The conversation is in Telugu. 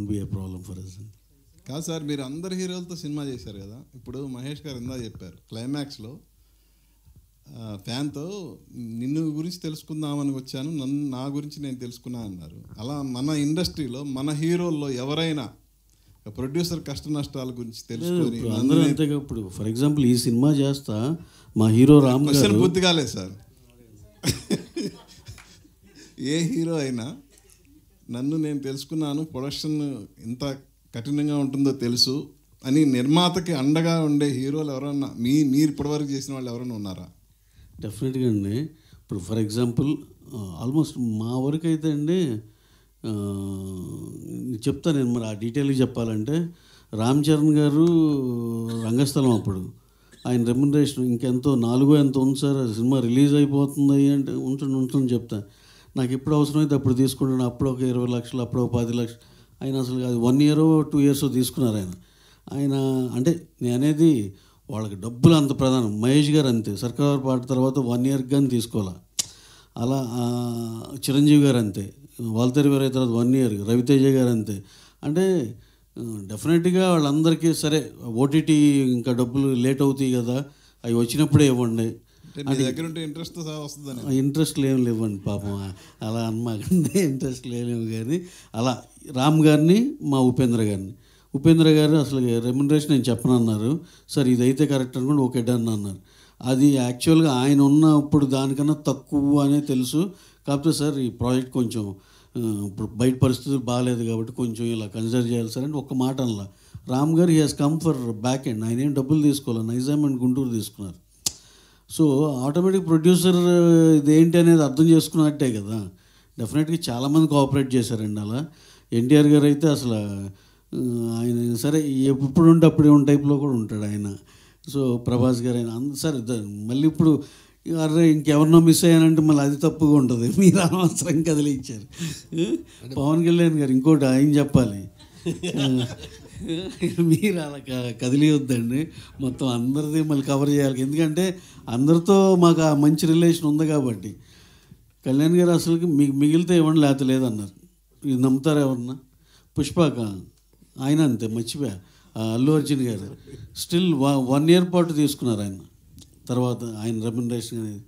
Won't be a problem for us. కాదు సార్, మీరు అందరు హీరోలతో సినిమా చేశారు కదా. ఇప్పుడు మహేష్ గారు ఇందా చెప్పారు క్లైమాక్స్లో ఫ్యాన్తో నిన్ను గురించి తెలుసుకుందామని వచ్చాను, నా గురించి నేను తెలుసుకున్నా అన్నారు. అలా మన ఇండస్ట్రీలో మన హీరోల్లో ఎవరైనా ప్రొడ్యూసర్ కష్ట నష్టాల గురించి తెలుసుకొని అందరూ అంతేగా. ఇప్పుడు ఫర్ ఎగ్జాంపుల్ ఈ సినిమా చేస్తా మా హీరో రామ్ గారు పూర్తి కాలేదు సార్. ఏ హీరో అయినా నన్ను నేను తెలుసుకున్నాను, ప్రొడక్షన్ ఇంత కఠినంగా ఉంటుందో తెలుసు అని నిర్మాతకి అండగా ఉండే హీరోలు ఎవరన్నా మీరు ఇప్పటివరకు చేసిన వాళ్ళు ఎవరైనా ఉన్నారా? డెఫినెట్గా అండి. ఇప్పుడు ఫర్ ఎగ్జాంపుల్ ఆల్మోస్ట్ మా వరకు అయితే అండి చెప్తా నేను, మరి ఆ డీటెయిల్గా చెప్పాలంటే రామ్ చరణ్ గారు రంగస్థలం అప్పుడు ఆయన రెమ్యునరేషన్ ఇంకెంతో 4 ఎంతో ఉంది సార్, సినిమా రిలీజ్ అయిపోతుంది అంటే ఉంచండి చెప్తా. నాకు ఎప్పుడు అవసరమైతే అప్పుడు తీసుకుంటాను. అప్పుడు ఒక 20 లక్షలు, అప్పుడు ఒక 10 లక్షలు. ఆయన అసలు అది 1 year 2 years తీసుకున్నారు ఆయన. అంటే నేను అనేది వాళ్ళకి డబ్బులు అంత ప్రధానం. మహేష్ గారు అంతే, సర్కార్ పాట తర్వాత 1 year కానీ తీసుకోవాలా. అలా చిరంజీవి గారు అంతే, వాల్తేరు వీరయ్య తర్వాత 1 year, రవితేజ గారు అంతే. అంటే డెఫినెట్గా వాళ్ళందరికీ సరే ఓటీటీ ఇంకా డబ్బులు లేట్ అవుతాయి కదా, అవి వచ్చినప్పుడే ఇవ్వండి. ఇంట్రెస్ట్ ఏం లేవండి పాపం, అలా అన్నమాకండి. ఇంట్రెస్ట్ లేవు కానీ అలా రామ్ గారిని మా ఉపేంద్ర గారు అసలు రెమ్యునరేషన్ నేను చెప్పనన్నారు. సార్ ఇదైతే కరెక్ట్ అనుకోండి, ఓకే డన్ అన్నారు. అది యాక్చువల్గా ఆయన ఉన్నప్పుడు దానికన్నా తక్కువ అనే తెలుసు. కాకపోతే సార్ ఈ ప్రాజెక్ట్ కొంచెం ఇప్పుడు బయట పరిస్థితులు బాగాలేదు కాబట్టి కొంచెం ఇలా కన్సిడర్ చేయాలి సార్ అంటే ఒక్క మాట అనలా. రామ్ గారు he has come for back end. ఆయన ఏం డబ్బులు తీసుకోవాలి, నైజాం అండ్ గుంటూరు తీసుకున్నారు. సో ఆటోమేటిక్ ప్రొడ్యూసర్ ఇదేంటి అనేది అర్థం చేసుకున్నట్టే కదా. డెఫినెట్గా చాలామంది కోఆపరేట్ చేశారండి అలా. ఎన్టీఆర్ గారు అయితే అసలు ఆయన సరే ఎప్పుడు ఉంటే అప్పుడే ఉన్న టైప్లో కూడా ఉంటాడు ఆయన. సో ప్రభాస్ గారు ఆయన సరే మళ్ళీ ఇప్పుడు అరే ఇంకెవరినో మిస్ అయ్యానంటే మళ్ళీ అది తప్పుగా ఉంటుంది. మీరు అనవసరం కదిలించారు. పవన్ కళ్యాణ్ గారు ఇంకోటి ఆయన చెప్పాలి, మీరు అలా కదిలియొద్దండి, మొత్తం అందరిది మళ్ళీ కవర్ చేయాలి. ఎందుకంటే అందరితో మాకు ఆ మంచి రిలేషన్ ఉంది కాబట్టి. కళ్యాణ్ గారు అసలుకి మీకు మిగిలితే ఇవ్వండి లేకపోతే లేదన్నారు. ఇది నమ్ముతారు ఎవరన్నా? పుష్పక ఆయన అంతే, మర్చిపోయా. అల్లు అర్జున్ గారు స్టిల్ 1 year పాటు తీసుకున్నారు ఆయన. తర్వాత ఆయన రెమ్యునరేషన్ అనేది